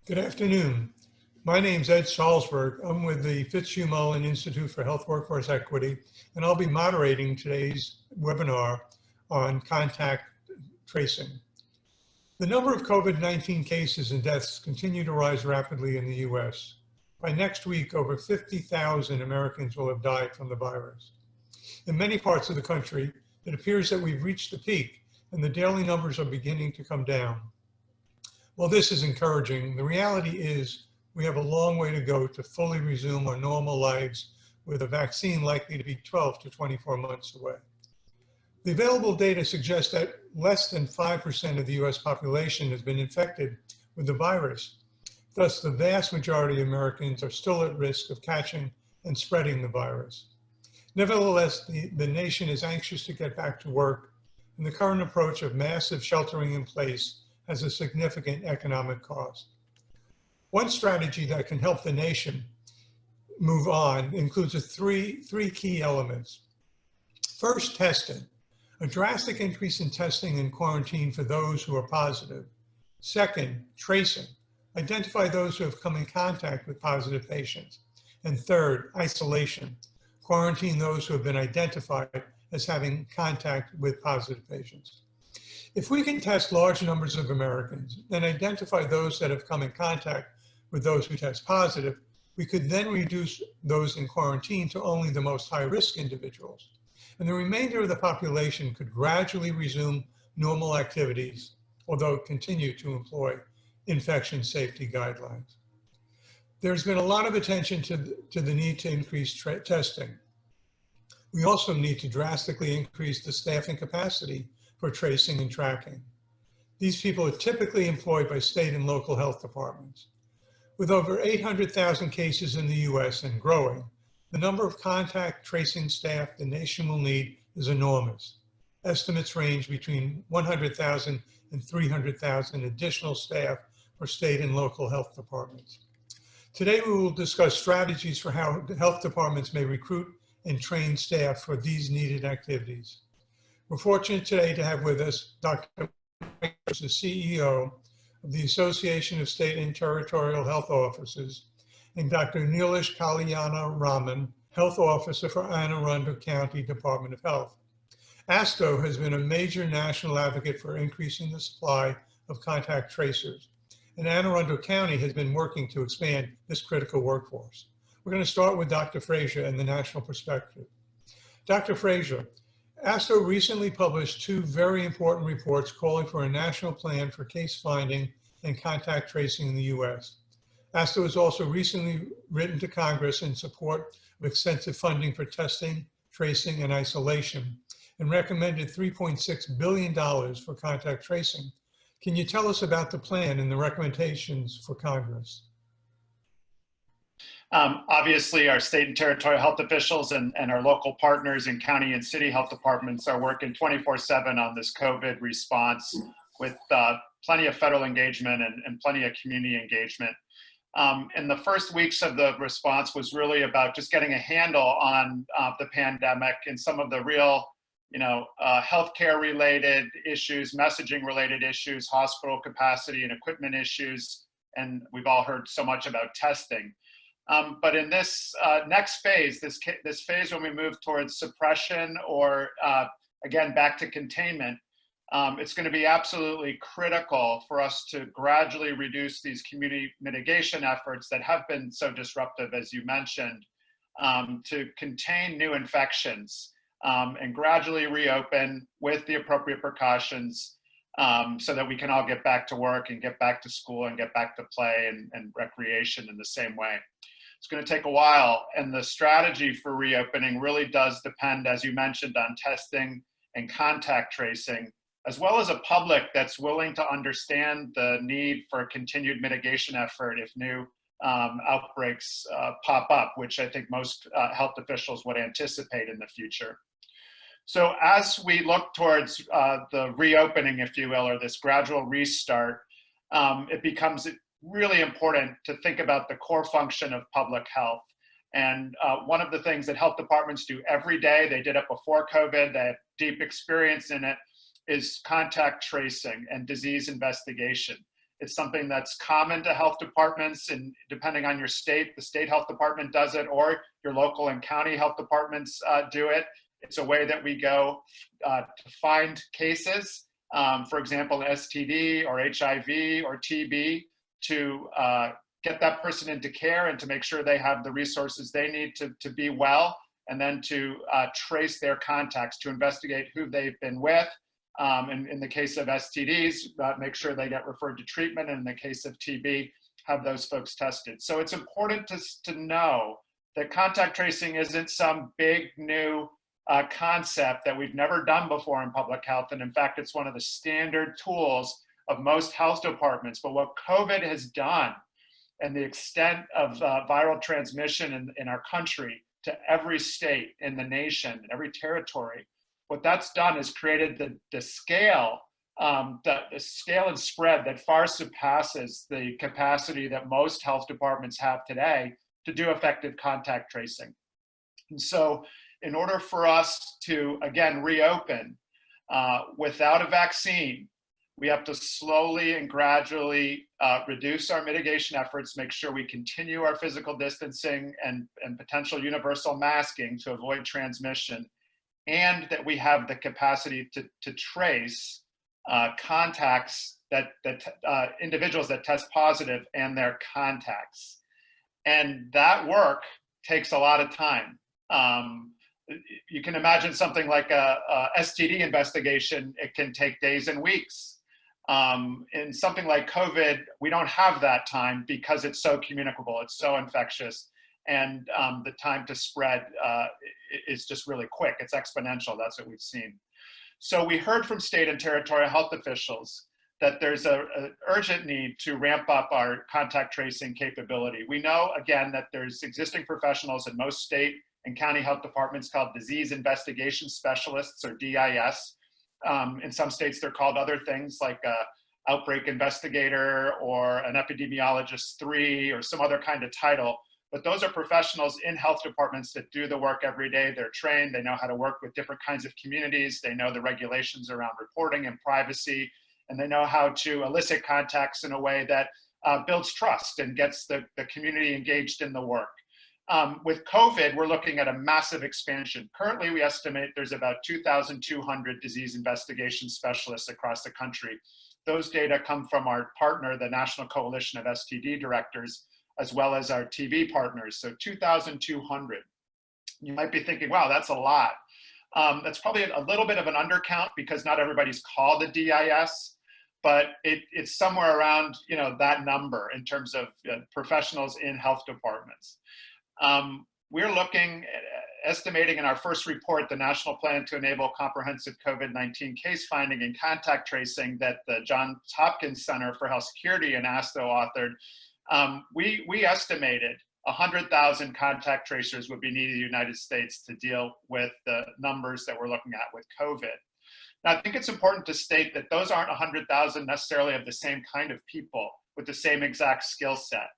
Good afternoon. My name's Ed Salzberg. I'm with the Fitzhugh Mullen Institute for Health Workforce Equity, and I'll be moderating today's webinar on contact tracing. The number of COVID-19 cases and deaths continue to rise rapidly in the US. By next week, over 50,000 Americans will have died from the virus. In many parts of the country, it appears that we've reached the peak and the daily numbers are beginning to come down. While this is encouraging, the reality is we have a long way to go to fully resume our normal lives with a vaccine likely to be 12 to 24 months away. The available data suggests that less than 5% of the US population has been infected with the virus. Thus, the vast majority of Americans are still at risk of catching and spreading the virus. Nevertheless, the nation is anxious to get back to work, and the current approach of massive sheltering in place has a significant economic cost. One strategy that can help the nation move on includes three key elements. First, testing. A drastic increase in testing and quarantine for those who are positive. Second, tracing. Identify those who have come in contact with positive patients. And third, isolation. Quarantine those who have been identified as having contact with positive patients. If we can test large numbers of Americans and identify those that have come in contact with those who test positive, we could then reduce those in quarantine to only the most high-risk individuals. And the remainder of the population could gradually resume normal activities, although continue to employ infection safety guidelines. There's been a lot of attention to the need to increase testing. We also need to drastically increase the staffing capacity for tracing and tracking. These people are typically employed by state and local health departments. With over 800,000 cases in the US and growing, the number of contact tracing staff the nation will need is enormous. Estimates range between 100,000 and 300,000 additional staff for state and local health departments. Today, we will discuss strategies for how the health departments may recruit and train staff for these needed activities. We're fortunate today to have with us Dr. the CEO of the Association of State and Territorial Health Officers, and Dr. Nilesh Kalyanaraman, Health Officer for Anne Arundel County Department of Health. ASTHO has been a major national advocate for increasing the supply of contact tracers, and Anne Arundel County has been working to expand this critical workforce. We're going to start with Dr. Fraser and the national perspective. Dr. Fraser, ASTHO recently published two very important reports calling for a national plan for case finding and contact tracing in the US. ASTHO has also recently written to Congress in support of extensive funding for testing, tracing, and isolation, and recommended $3.6 billion for contact tracing. Can you tell us about the plan and the recommendations for Congress? Obviously, our state and territorial health officials and our local partners in county and city health departments are working 24/7 on this COVID response with plenty of federal engagement and plenty of community engagement. In the first weeks of the response was really about just getting a handle on the pandemic and some of the real, healthcare related issues, messaging related issues, hospital capacity and equipment issues, and we've all heard so much about testing. But in this next phase, this phase when we move towards suppression or again, back to containment, it's going to be absolutely critical for us to gradually reduce these community mitigation efforts that have been so disruptive, as you mentioned, to contain new infections and gradually reopen with the appropriate precautions so that we can all get back to work and get back to school and get back to play and recreation in the same way. It's going to take a while, and the strategy for reopening really does depend, as you mentioned, on testing and contact tracing, as well as a public that's willing to understand the need for a continued mitigation effort if new outbreaks pop up, which I think most health officials would anticipate in the future. So as we look towards the reopening, if you will, or this gradual restart, it becomes really important to think about the core function of public health. And one of the things that health departments do every day, they did it before COVID, they have deep experience in it, is contact tracing and disease investigation. It's something that's common to health departments, and depending on your state, the state health department does it, or your local and county health departments do it. It's a way that we go to find cases, for example, STD or HIV or TB, to get that person into care and to make sure they have the resources they need to be well, and then to trace their contacts, to investigate who they've been with. And in the case of STDs, make sure they get referred to treatment. And in the case of TB, have those folks tested. So it's important to know that contact tracing isn't some big new concept that we've never done before in public health. And in fact, it's one of the standard tools of most health departments. But what COVID has done, and the extent of viral transmission in our country to every state in the nation, every territory, what that's done is created the scale, the scale and spread that far surpasses the capacity that most health departments have today to do effective contact tracing. And so in order for us to, again, reopen without a vaccine, we have to slowly and gradually reduce our mitigation efforts, make sure we continue our physical distancing and potential universal masking to avoid transmission, and that we have the capacity to trace contacts individuals that test positive and their contacts. And that work takes a lot of time. You can imagine something like a STD investigation, it can take days and weeks. In something like COVID, we don't have that time because it's so communicable, it's so infectious, and the time to spread is just really quick. It's exponential, that's what we've seen. So we heard from state and territorial health officials that there's an urgent need to ramp up our contact tracing capability. We know, again, that there's existing professionals in most state and county health departments called disease investigation specialists, or DIS. In some states, they're called other things like outbreak investigator or an epidemiologist 3 or some other kind of title. But those are professionals in health departments that do the work every day. They're trained, they know how to work with different kinds of communities, they know the regulations around reporting and privacy, and they know how to elicit contacts in a way that builds trust and gets the community engaged in the work. With COVID, we're looking at a massive expansion. Currently, we estimate there's about 2,200 disease investigation specialists across the country. Those data come from our partner, the National Coalition of STD Directors, as well as our TB partners, so 2,200. You might be thinking, wow, that's a lot. That's probably a little bit of an undercount because not everybody's called a DIS, but it's somewhere around that number in terms of professionals in health departments. We're estimating in our first report, the National Plan to Enable Comprehensive COVID-19 Case Finding and Contact Tracing that the Johns Hopkins Center for Health Security and ASTHO authored, we estimated 100,000 contact tracers would be needed in the United States to deal with the numbers that we're looking at with COVID. Now, I think it's important to state that those aren't 100,000 necessarily of the same kind of people with the same exact skill set.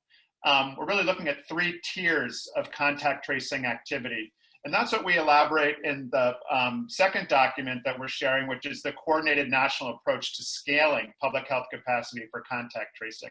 We're really looking at 3 tiers of contact tracing activity. And that's what we elaborate in the second document that we're sharing, which is the Coordinated National Approach to Scaling Public Health Capacity for Contact Tracing.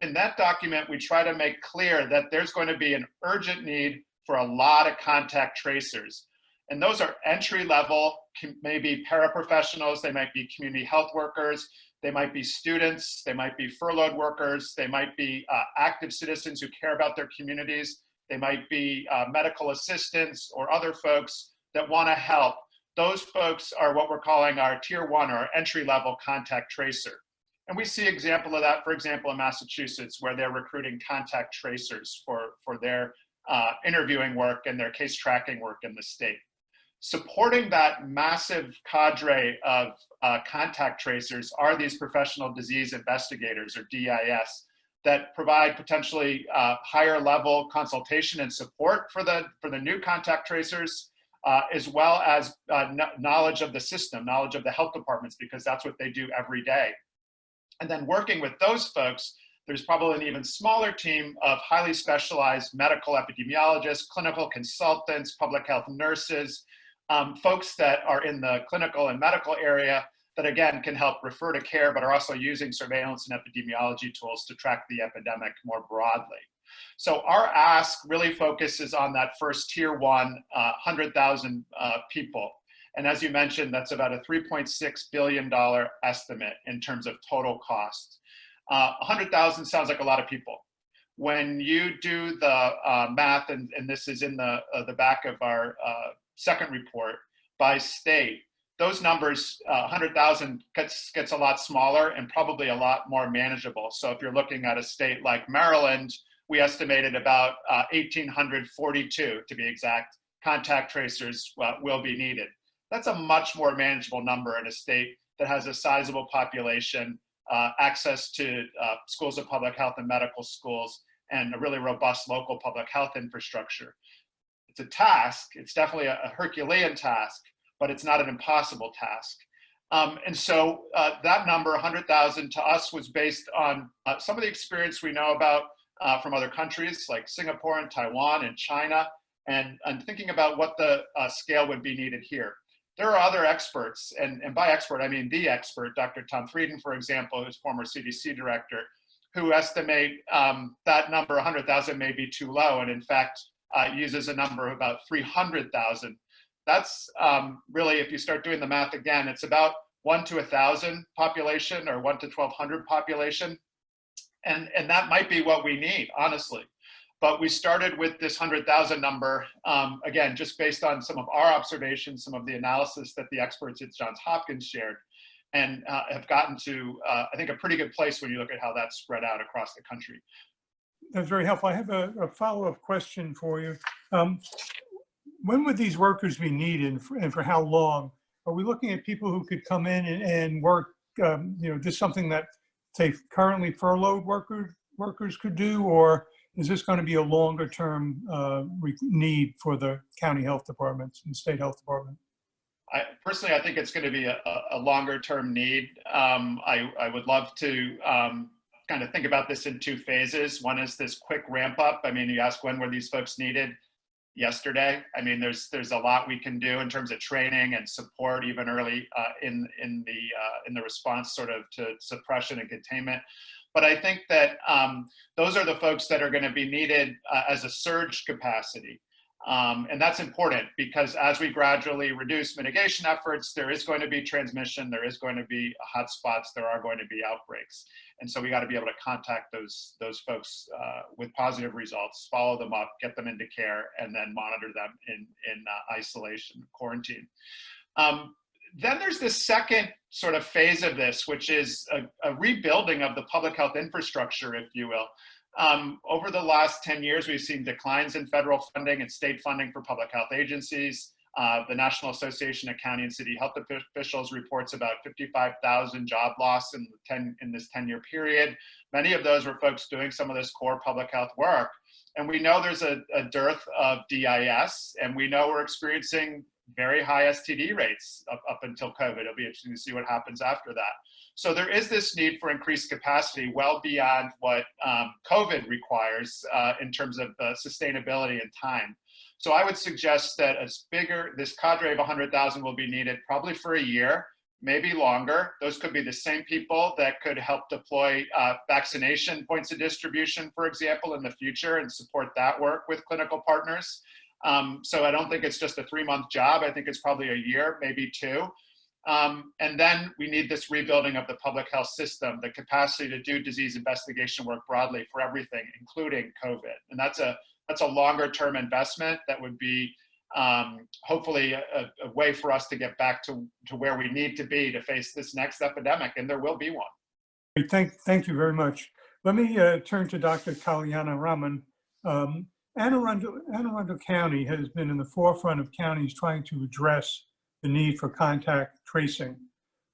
In that document, we try to make clear that there's going to be an urgent need for a lot of contact tracers. And those are entry level, maybe paraprofessionals, they might be community health workers, they might be students, they might be furloughed workers, they might be active citizens who care about their communities, they might be medical assistants or other folks that want to help. Those folks are what we're calling our tier 1 or entry level contact tracer. And we see example of that, for example, in Massachusetts, where they're recruiting contact tracers for their interviewing work and their case tracking work in the state. Supporting that massive cadre of contact tracers are these professional disease investigators, or DIS, that provide potentially higher level consultation and support for the new contact tracers, as well as knowledge of the system, knowledge of the health departments, because that's what they do every day. And then working with those folks, there's probably an even smaller team of highly specialized medical epidemiologists, clinical consultants, public health nurses, folks that are in the clinical and medical area that again can help refer to care, but are also using surveillance and epidemiology tools to track the epidemic more broadly. So our ask really focuses on that first tier one, 100,000 people. And as you mentioned, that's about a $3.6 billion estimate in terms of total cost. 100,000 sounds like a lot of people. When you do the math, and this is in the back of our second report, by state, those numbers, 100,000 gets a lot smaller and probably a lot more manageable. So if you're looking at a state like Maryland, we estimated about 1,842, to be exact, contact tracers will be needed. That's a much more manageable number in a state that has a sizable population, access to schools of public health and medical schools, and a really robust local public health infrastructure. It's a task. It's definitely a Herculean task, but it's not an impossible task. And so that number, 100,000, to us was based on some of the experience we know about from other countries like Singapore and Taiwan and China, and thinking about what the scale would be needed here. There are other experts, and by expert, I mean the expert, Dr. Tom Frieden, for example, who's former CDC director, who estimate that number, 100,000, may be too low, and in fact, uses a number of about 300,000. That's really, if you start doing the math again, it's about 1 to 1,000 population or 1 to 1,200 population. And that might be what we need, honestly. But we started with this 100,000 number, again, just based on some of our observations, some of the analysis that the experts at Johns Hopkins shared, and have gotten to, I think, a pretty good place when you look at how that's spread out across the country. That's very helpful. I have a follow-up question for you. When would these workers be needed, and for how long? Are we looking at people who could come in and work, just something that, say, currently furloughed workers could do, or is this going to be a longer term need for the county health departments and state health department? Personally, I think it's going to be a longer term need. I would love to kind of think about this in two phases. One is this quick ramp up. I mean, you ask when were these folks needed? Yesterday. I mean, there's a lot we can do in terms of training and support, even early in the response sort of to suppression and containment. But I think that those are the folks that are going to be needed as a surge capacity. And that's important because as we gradually reduce mitigation efforts, there is going to be transmission, there is going to be hotspots, there are going to be outbreaks. And so we got to be able to contact those folks with positive results, follow them up, get them into care, and then monitor them in isolation, quarantine. Then there's this second sort of phase of this, which is a rebuilding of the public health infrastructure, if you will. Over the last 10 years, we've seen declines in federal funding and state funding for public health agencies. The National Association of County and City Health Officials reports about 55,000 job loss in this 10-year period. Many of those were folks doing some of this core public health work. And we know there's a dearth of DIS, and we know we're experiencing very high STD rates up until COVID. It'll be interesting to see what happens after that. So there is this need for increased capacity well beyond what COVID requires in terms of sustainability and time. So I would suggest that this cadre of 100,000 will be needed probably for a year, maybe longer. Those could be the same people that could help deploy vaccination points of distribution, for example, in the future and support that work with clinical partners. So I don't think it's just a 3-month job. I think it's probably a year, maybe 2. And then we need this rebuilding of the public health system, the capacity to do disease investigation work broadly for everything, including COVID. And that's a longer term investment that would be hopefully a way for us to get back to where we need to be to face this next epidemic, and there will be one. Thank you very much. Let me turn to Dr. Kalyanaraman. Anne Arundel County has been in the forefront of counties trying to address the need for contact tracing.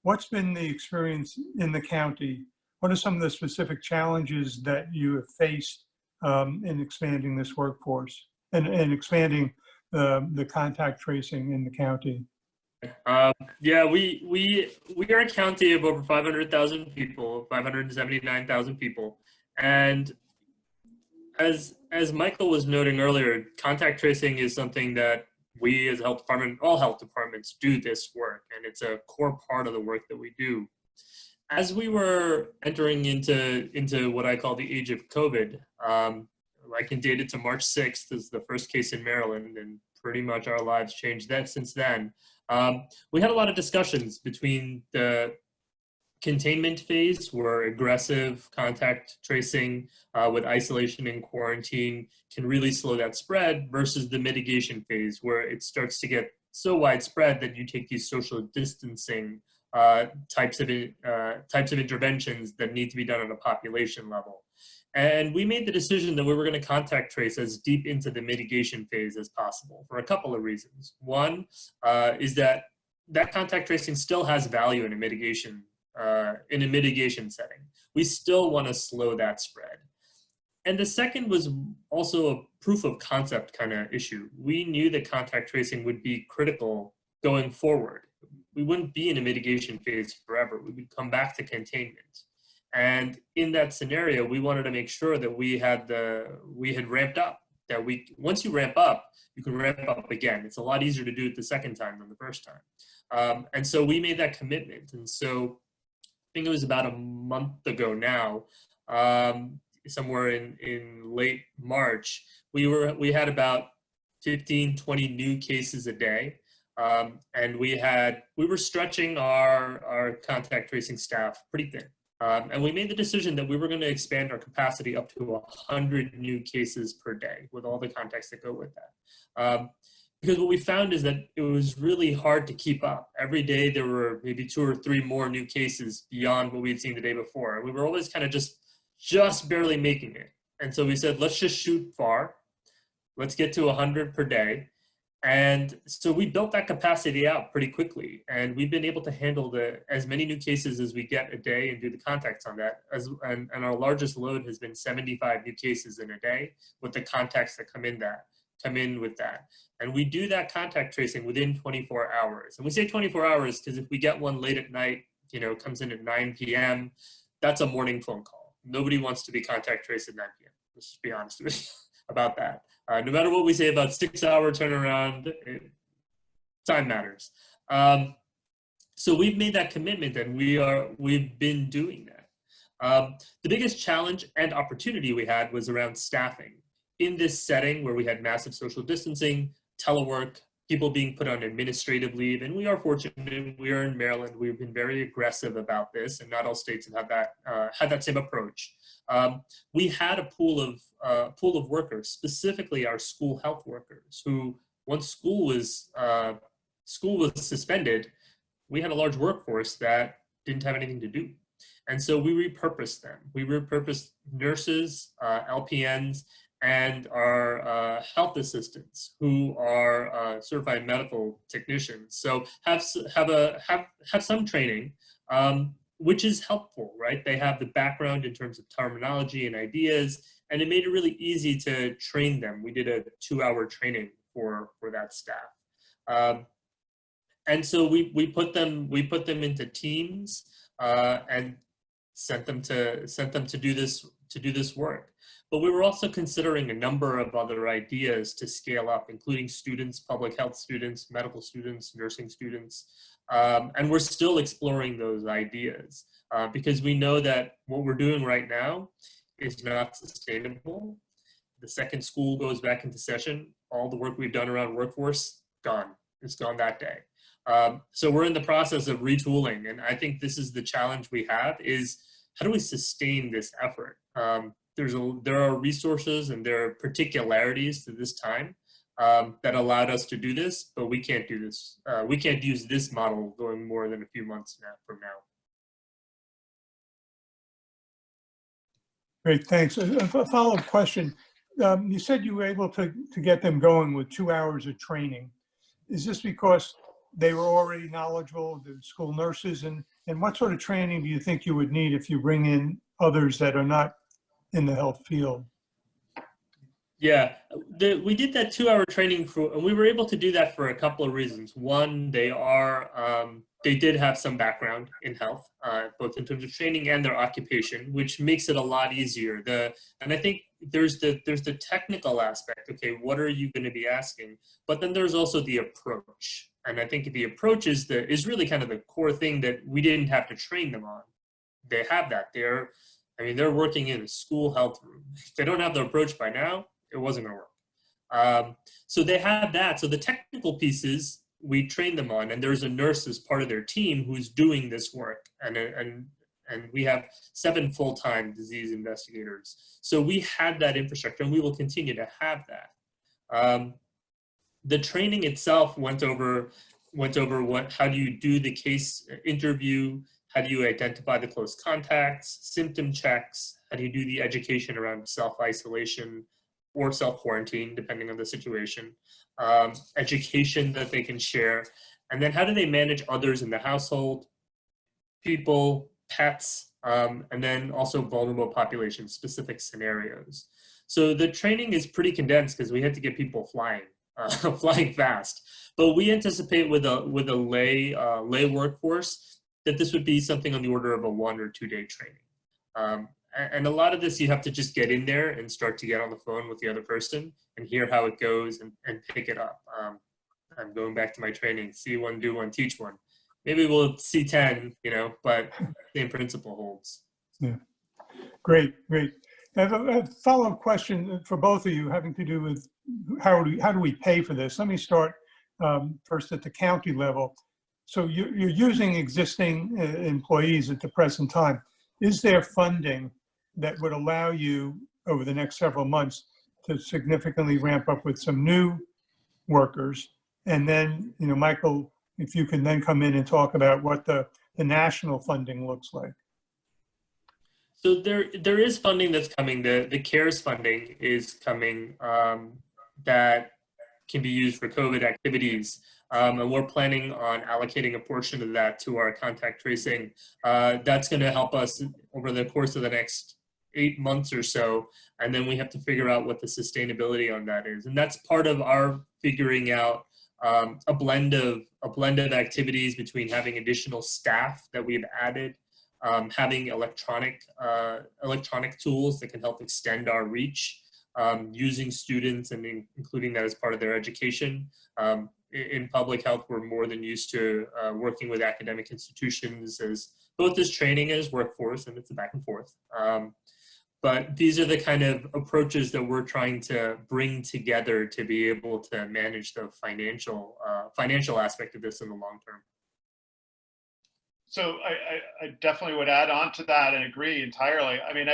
What's been the experience in the county? What are some of the specific challenges that you have faced in expanding this workforce and expanding the contact tracing in the county? Yeah, we are a county of over 500,000 people, 579,000 people, and as Michael was noting earlier, contact tracing is something that we as a health department, all health departments do this work, and it's a core part of the work that we do. As we were entering into what I call the age of COVID, I can date it to March 6th as the first case in Maryland, and pretty much our lives changed since then. We had a lot of discussions between the containment phase, where aggressive contact tracing with isolation and quarantine can really slow that spread, versus the mitigation phase, where it starts to get so widespread that you take these social distancing types of interventions that need to be done on a population level. And we made the decision that we were going to contact trace as deep into the mitigation phase as possible for a couple of reasons. One is that contact tracing still has value in a mitigation setting. We still want to slow that spread. And the second was also a proof of concept kind of issue. We knew that contact tracing would be critical going forward. We wouldn't be in a mitigation phase forever. We would come back to containment. And in that scenario, we wanted to make sure that we had ramped up. That once you ramp up, you can ramp up again. It's a lot easier to do it the second time than the first time. And so we made that commitment. And so I think it was about a month ago now, somewhere in late March, we had about 15, 20 new cases a day. And we were stretching our contact tracing staff pretty thin. And we made the decision that we were going to expand our capacity up to 100 new cases per day with all the contacts that go with that. Because what we found is that it was really hard to keep up. Every day there were maybe 2 or 3 more new cases beyond what we had seen the day before. And we were always kind of just barely making it. And so we said, let's just shoot far. Let's get to 100 per day. And so we built that capacity out pretty quickly, and we've been able to handle as many new cases as we get a day and do the contacts on that. And our largest load has been 75 new cases in a day with the contacts that come in with that. And we do that contact tracing within 24 hours. And we say 24 hours because if we get one late at night, comes in at 9 p.m., that's a morning phone call. Nobody wants to be contact traced at 9 p.m. Let's just be honest with you about that. No matter what we say about 6-hour turnaround, time matters. So we've made that commitment, and we've been doing that. The biggest challenge and opportunity we had was around staffing. In this setting where we had massive social distancing, telework, people being put on administrative leave, and we are fortunate, we are in Maryland, we've been very aggressive about this, and not all states have had that same approach. We had a pool of workers, specifically our school health workers, who once school was suspended, we had a large workforce that didn't have anything to do. And so we repurposed them. We repurposed nurses, LPNs, and our health assistants, who are certified medical technicians. So have some training, which is helpful, right? They have the background in terms of terminology and ideas, and it made it really easy to train them. We did a 2-hour training for that staff. And so we put them into teams and sent them to do this work. But we were also considering a number of other ideas to scale up, including students, public health students, medical students, nursing students. And we're still exploring those ideas because we know that what we're doing right now is not sustainable. The second school goes back into session, all the work we've done around workforce, gone. It's gone that day. So we're in the process of retooling. And I think this is the challenge we have, is how do we sustain this effort? There are resources and there are particularities to this time that allowed us to do this, but we can't do this. We can't use this model going more than a few months from now. Great, thanks. A follow-up question. You said you were able to get them going with 2 hours of training. Is this because they were already knowledgeable, the school nurses, and what sort of training do you think you would need if you bring in others that are not in the health field? Yeah, we did that 2-hour training and we were able to do that for a couple of reasons. One, they did have some background in health, both in terms of training and their occupation, which makes it a lot easier. And I think there's the technical aspect. Okay, what are you going to be asking? But then there's also the approach, and I think the approach is really kind of the core thing that we didn't have to train them on. They have that. They're working in a school health room. If they don't have the approach by now, it wasn't going to work. So they have that. So the technical pieces we train them on, and there's a nurse as part of their team who's doing this work, and we have 7 full-time disease investigators. So we had that infrastructure, and we will continue to have that. The training itself went over how do you do the case interview, how do you identify the close contacts, symptom checks, how do you do the education around self-isolation or self-quarantine, depending on the situation, education that they can share, and then how do they manage others in the household, people, pets, and then also vulnerable population specific scenarios. So the training is pretty condensed because we had to get people flying, flying fast. But we anticipate with a lay workforce that this would be something on the order of a 1 or 2 day training. And a lot of this, you have to just get in there and start to get on the phone with the other person and hear how it goes and pick it up. I'm going back to my training, see one, do one, teach one. Maybe we'll see 10, but same principle holds. Yeah, great. I have a follow-up question for both of you having to do with how do we pay for this? Let me start first at the county level. So you're using existing employees at the present time. Is there funding that would allow you over the next several months to significantly ramp up with some new workers? And then, Michael, if you can then come in and talk about what the national funding looks like. So there is funding that's coming. The CARES funding is coming that can be used for COVID activities. And we're planning on allocating a portion of that to our contact tracing. That's going to help us over the course of the next 8 months or so. And then we have to figure out what the sustainability on that is. And that's part of our figuring out a blend of activities between having additional staff that we've added, having electronic tools that can help extend our reach, using students and including that as part of their education. In public health, we're more than used to working with academic institutions as both as training and as workforce, and it's a back and forth. But these are the kind of approaches that we're trying to bring together to be able to manage the financial aspect of this in the long term. So I definitely would add on to that and agree entirely. I mean,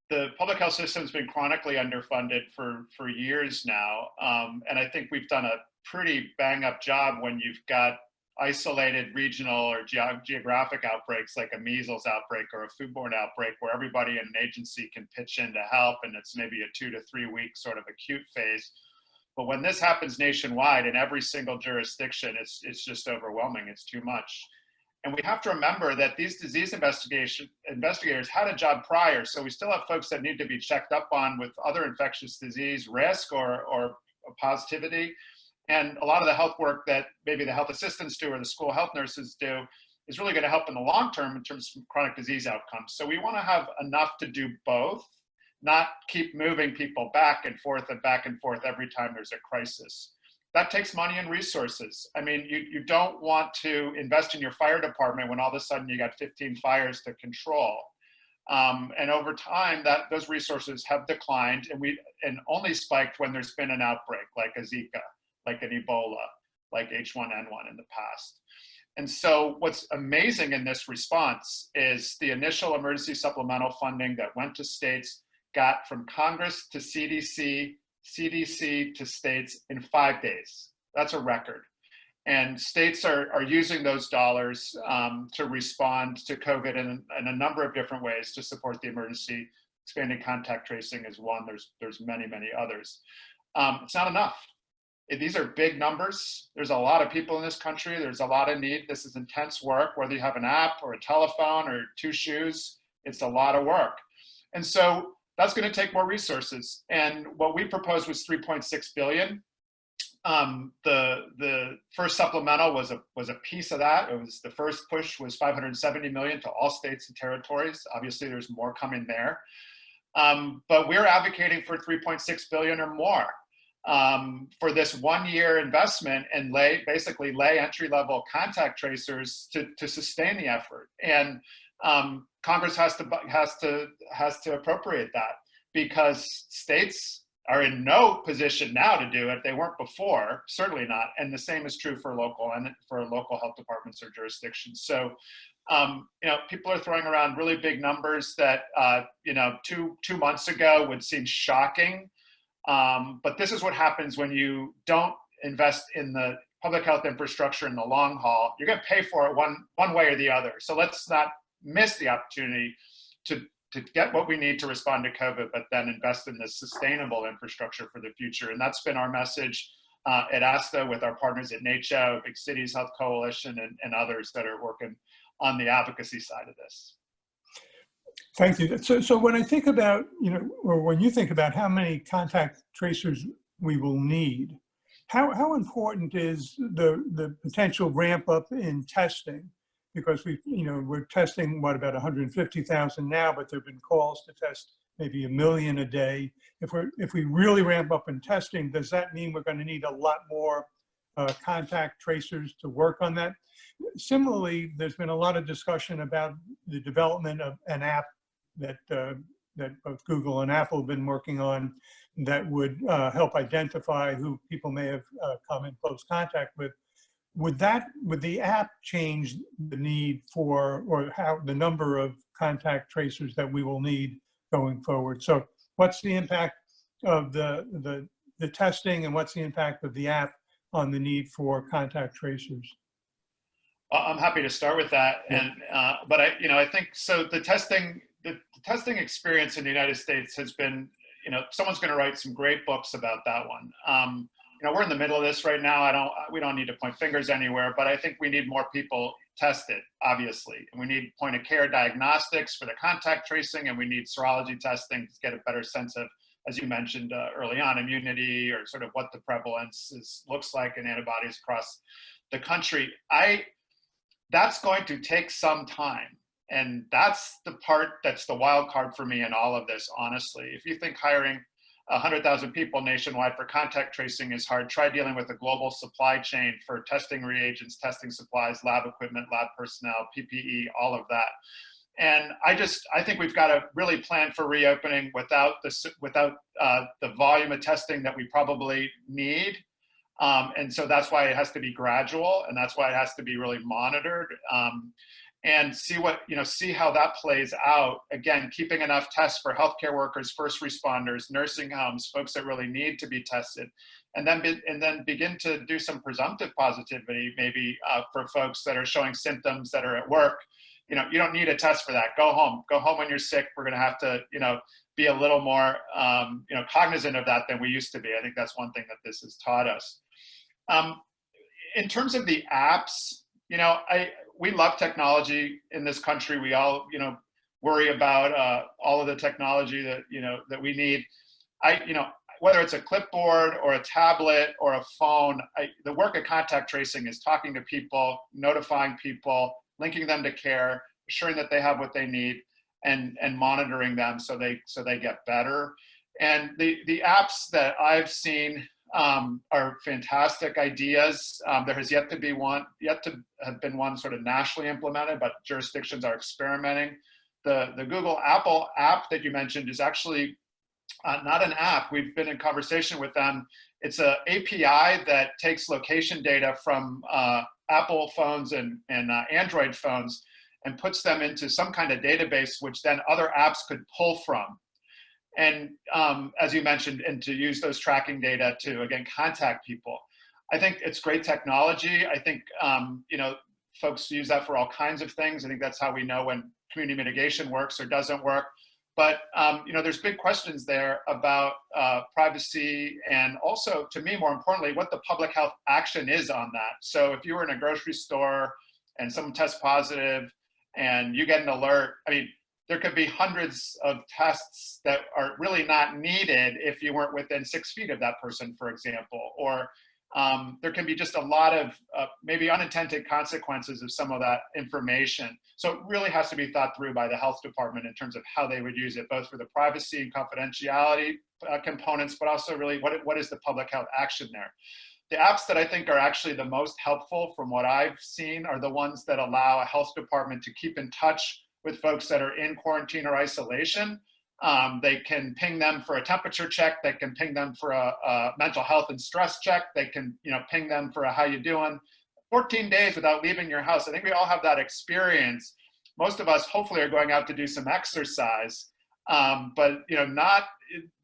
the public health system has been chronically underfunded for years now. And I think we've done a pretty bang up job when you've got isolated regional or geographic outbreaks like a measles outbreak or a foodborne outbreak where everybody in an agency can pitch in to help, and it's maybe a 2 to 3 week sort of acute phase. But when this happens nationwide in every single jurisdiction, it's just overwhelming. It's too much. And we have to remember that these disease investigators had a job prior, so we still have folks that need to be checked up on with other infectious disease risk or positivity. And a lot of the health work that maybe the health assistants do or the school health nurses do is really going to help in the long term in terms of chronic disease outcomes. So we want to have enough to do both, not keep moving people back and forth every time there's a crisis. That takes money and resources. I mean, you don't want to invest in your fire department when all of a sudden you got 15 fires to control. And over time, those resources have declined and only spiked when there's been an outbreak like a Zika, like an Ebola, like H1N1 in the past. And so what's amazing in this response is the initial emergency supplemental funding that went to states got from Congress to CDC to states in 5 days. That's a record. And states are using those dollars to respond to COVID in a number of different ways to support the emergency. Expanding contact tracing is one. There's many, many others. It's not enough. These are big numbers. There's a lot of people in this country. There's a lot of need. This is intense work, whether you have an app or a telephone or 2 shoes, it's a lot of work. And so that's going to take more resources. And what we proposed was $3.6 billion. The first supplemental was a piece of that. It was the first push was $570 million to all states and territories. Obviously, there's more coming there. But we're advocating for 3.6 billion or more for this 1 year investment and basically lay entry-level contact tracers to sustain the effort. And Congress has to appropriate that, because states are in no position now to do it. They weren't before, certainly not. And the same is true for local health departments or jurisdictions. So, people are throwing around really big numbers that, 2 months ago would seem shocking. But this is what happens when you don't invest in the public health infrastructure in the long haul. You're going to pay for it one way or the other. So let's not miss the opportunity to get what we need to respond to COVID, but then invest in this sustainable infrastructure for the future. And that's been our message at ASTHO with our partners at NACHO, Big Cities Health Coalition, and others that are working on the advocacy side of this. Thank you. So when I think about, or when you think about how many contact tracers we will need, how important is the potential ramp up in testing? Because we're testing about 150,000 now, but there've been calls to test maybe 1 million a day. If we really ramp up in testing, does that mean we're going to need a lot more contact tracers to work on that? Similarly, there's been a lot of discussion about the development of an app that both Google and Apple have been working on that would help identify who people may have come in close contact with. Would the app change the need for, or how the number of contact tracers that we will need going forward? So what's the impact of the testing, and what's the impact of the app on the need for contact tracers? I'm happy to start with that. And but I think so. The testing experience in the United States has been, someone's going to write some great books about that one. We're in the middle of this right now. We don't need to point fingers anywhere, but I think we need more people tested, obviously. And we need point of care diagnostics for the contact tracing, and we need serology testing to get a better sense of, as you mentioned early on, immunity, or sort of what the prevalence looks like in antibodies across the country. That's going to take some time. And that's the part that's the wild card for me in all of this, honestly. If you think hiring 100,000 people nationwide for contact tracing is hard, try dealing with a global supply chain for testing reagents, testing supplies, lab equipment, lab personnel, PPE, all of that. And I think we've got to really plan for reopening without the volume of testing that we probably need. And so that's why it has to be gradual, and that's why it has to be really monitored. And see how that plays out. Again, keeping enough tests for healthcare workers, first responders, nursing homes, folks that really need to be tested, and then begin to do some presumptive positivity, maybe for folks that are showing symptoms that are at work. You don't need a test for that. Go home when you're sick. We're going to have to, be a little more, cognizant of that than we used to be. I think that's one thing that this has taught us. In terms of the apps, we love technology in this country. We all, worry about all of the technology that, that we need. Whether it's a clipboard or a tablet or a phone, the work of contact tracing is talking to people, notifying people, linking them to care, assuring that they have what they need, and monitoring them so they get better. And the apps that I've seen are fantastic ideas. There has yet to have been one sort of nationally implemented, but jurisdictions are experimenting. The Google Apple app that you mentioned is actually not an app. We've been in conversation with them. It's an API that takes location data from Apple phones and Android phones and puts them into some kind of database, which then other apps could pull from. And as you mentioned, and to use those tracking data to, again, contact people. I think it's great technology. I think, folks use that for all kinds of things. I think that's how we know when community mitigation works or doesn't work. But, there's big questions there about privacy, and also, to me, more importantly, what the public health action is on that. So if you were in a grocery store and someone tests positive and you get an alert, there could be hundreds of tests that are really not needed if you weren't within 6 feet of that person, for example. Or there can be just a lot of maybe unintended consequences of some of that information. So it really has to be thought through by the health department in terms of how they would use it, both for the privacy and confidentiality components, but also really what is the public health action there. The apps that I think are actually the most helpful from what I've seen are the ones that allow a health department to keep in touch with folks that are in quarantine or isolation. They can ping them for a temperature check. They can ping them for a mental health and stress check. They can, ping them for a how you doing. 14 days without leaving your house. I think we all have that experience. Most of us hopefully are going out to do some exercise, but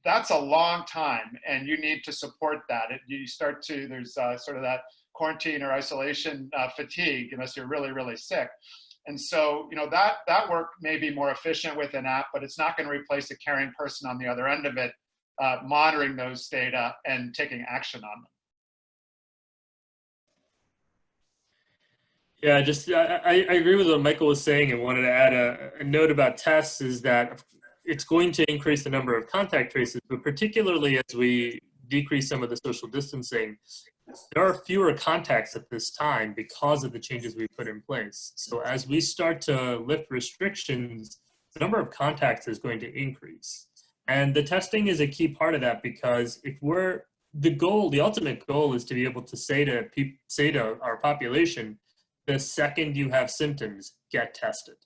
that's a long time, and you need to support that. There's sort of that quarantine or isolation fatigue unless you're really, really sick. And so, that work may be more efficient with an app, but it's not going to replace a caring person on the other end of it, monitoring those data and taking action on them. Yeah, I agree with what Michael was saying, and wanted to add a note about tests is that it's going to increase the number of contact traces, but particularly as we decrease some of the social distancing, there are fewer contacts at this time because of the changes we put in place. So as we start to lift restrictions, the number of contacts is going to increase. And the testing is a key part of that, because the ultimate goal is to be able to say to our population, the second you have symptoms, get tested,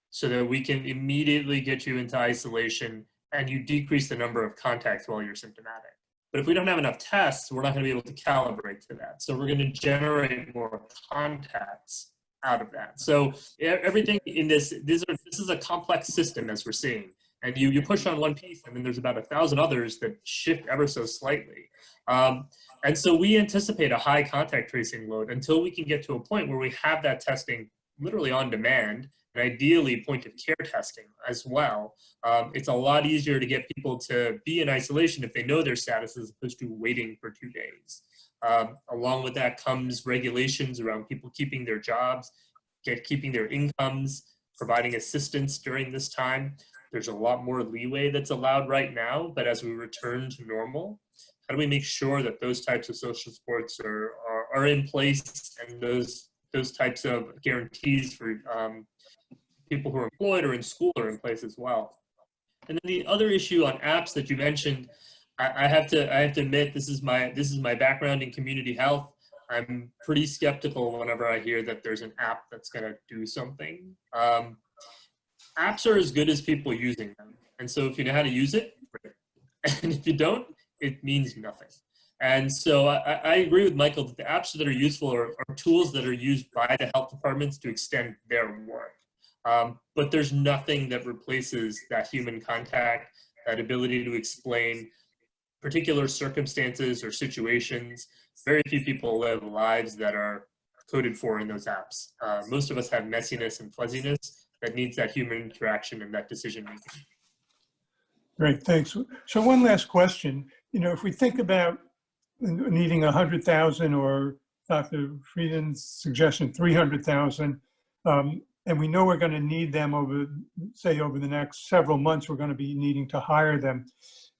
so that we can immediately get you into isolation and you decrease the number of contacts while you're symptomatic. But if we don't have enough tests, we're not going to be able to calibrate to that. So we're going to generate more contacts out of that. So everything in this is a complex system, as we're seeing. And you push on one piece, and then there's about 1,000 others that shift ever so slightly. And so we anticipate a high contact tracing load until we can get to a point where we have that testing literally on demand, and ideally point of care testing as well. It's a lot easier to get people to be in isolation if they know their status, as opposed to waiting for 2 days. Along with that comes regulations around people keeping their jobs, keeping their incomes, providing assistance during this time. There's a lot more leeway that's allowed right now, but as we return to normal, how do we make sure that those types of social supports are in place, and those types of guarantees for people who are employed or in school are in place as well? And then the other issue on apps that you mentioned, I have to admit, this is my background in community health. I'm pretty skeptical whenever I hear that there's an app that's going to do something. Apps are as good as people using them. And so if you know how to use it, great. And if you don't, it means nothing. And so I agree with Michael that the apps that are useful are tools that are used by the health departments to extend their work. But there's nothing that replaces that human contact, that ability to explain particular circumstances or situations. Very few people live lives that are coded for in those apps. Most of us have messiness and fuzziness that needs that human interaction and that decision making. Great, thanks. So one last question. If we think about needing 100,000, or Dr. Frieden's suggestion, 300,000, and we know we're going to need them over the next several months, we're going to be needing to hire them.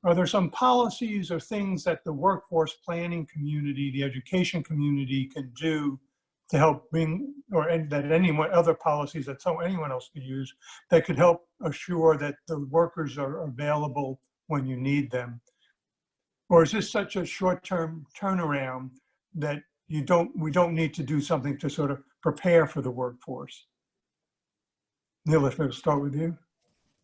Are there some policies or things that the workforce planning community, the education community can do to help bring, or that other policies that anyone else could use that could help assure that the workers are available when you need them? Or is this such a short-term turnaround that we don't need to do something to sort of prepare for the workforce? Nilesh, maybe start with you.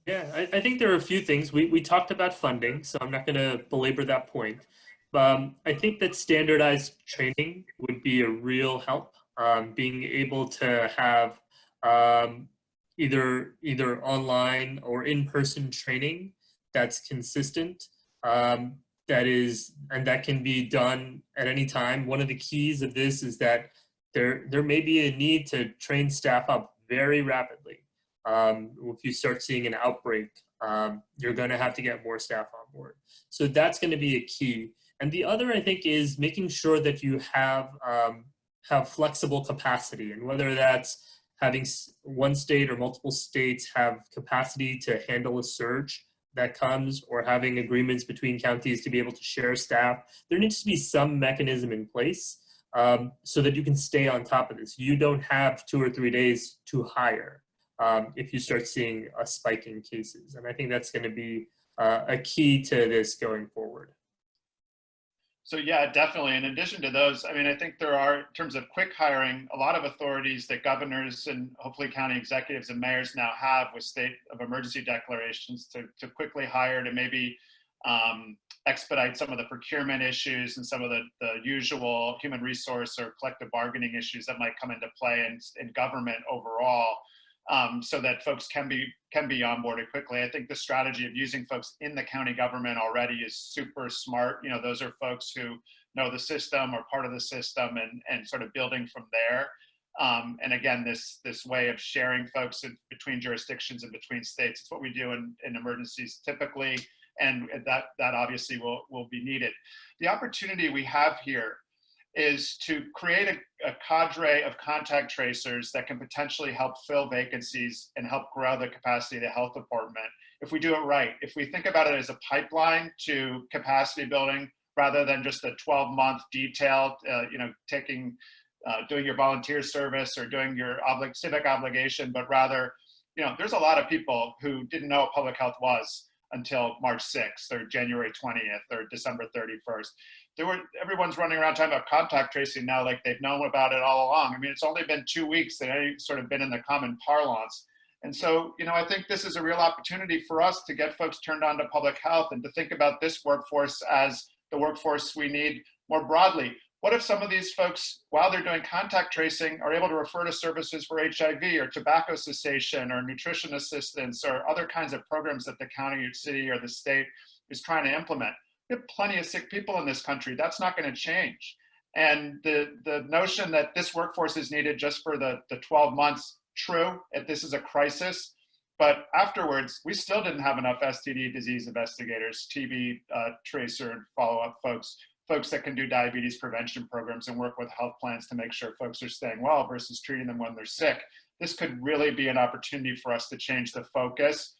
Yeah, I think there are a few things. We talked about funding, so I'm not going to belabor that point. I think that standardized training would be a real help. Being able to have either online or in-person training that's consistent, that can be done at any time. One of the keys of this is that there may be a need to train staff up very rapidly. If you start seeing an outbreak, you're going to have to get more staff on board. So that's going to be a key. And the other, I think, is making sure that you have flexible capacity, and whether that's having one state or multiple states have capacity to handle a surge, that comes, or having agreements between counties to be able to share staff. There needs to be some mechanism in place so that you can stay on top of this. You don't have 2 or 3 days to hire if you start seeing a spike in cases. And I think that's going to be a key to this going forward. So yeah, definitely. In addition to those, I mean, I think there are, in terms of quick hiring, a lot of authorities that governors and hopefully county executives and mayors now have with state of emergency declarations to quickly hire, to maybe expedite some of the procurement issues and some of the usual human resource or collective bargaining issues that might come into play in government overall. So that folks can be onboarded quickly. I think the strategy of using folks in the county government already is super smart. You know, those are folks who know the system or part of the system and sort of building from there. And again, this way of sharing folks between jurisdictions and between states, it's what we do in emergencies typically, and that obviously will be needed. The opportunity we have here is to create a cadre of contact tracers that can potentially help fill vacancies and help grow the capacity of the health department if we do it right. If we think about it as a pipeline to capacity building rather than just a 12-month detailed, doing your volunteer service or doing your civic obligation, but rather, there's a lot of people who didn't know what public health was until March 6th or January 20th or December 31st. Everyone's running around talking about contact tracing now like they've known about it all along. I mean, it's only been 2 weeks that it's sort of been in the common parlance. And so, I think this is a real opportunity for us to get folks turned on to public health and to think about this workforce as the workforce we need more broadly. What if some of these folks, while they're doing contact tracing, are able to refer to services for HIV or tobacco cessation or nutrition assistance or other kinds of programs that the county or city or the state is trying to implement? We have plenty of sick people in this country. That's not going to change. And the notion that this workforce is needed just for the 12 months, true, if this is a crisis, but afterwards, we still didn't have enough STD disease investigators, TB tracer and follow-up folks that can do diabetes prevention programs and work with health plans to make sure folks are staying well versus treating them when they're sick. This could really be an opportunity for us to change the focus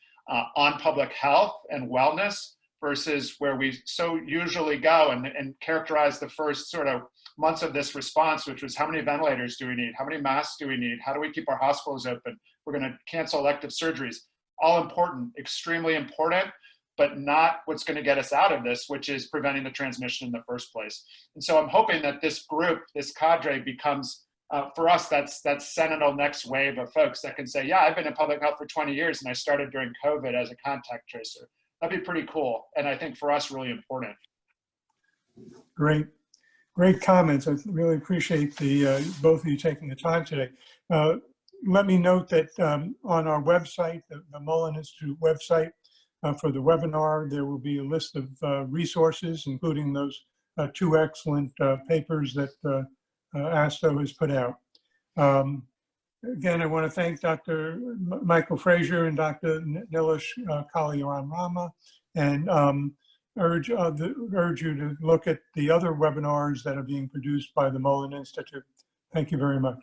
on public health and wellness versus where we so usually go and characterize the first sort of months of this response, which was how many ventilators do we need? How many masks do we need? How do we keep our hospitals open? We're going to cancel elective surgeries. All important, extremely important, but not what's going to get us out of this, which is preventing the transmission in the first place. And so I'm hoping that this group, this cadre becomes, for us, that's seminal next wave of folks that can say, yeah, I've been in public health for 20 years and I started during COVID as a contact tracer. That'd be pretty cool. And I think for us, really important. Great comments. I really appreciate both of you taking the time today. Let me note that on our website, the Mullen Institute website, for the webinar, there will be a list of resources, including those 2 excellent papers that ASTHO has put out. Again, I want to thank Dr. Michael Fraser and Dr. Nilesh Kalyanaraman, and urge you to look at the other webinars that are being produced by the Mullen Institute. Thank you very much.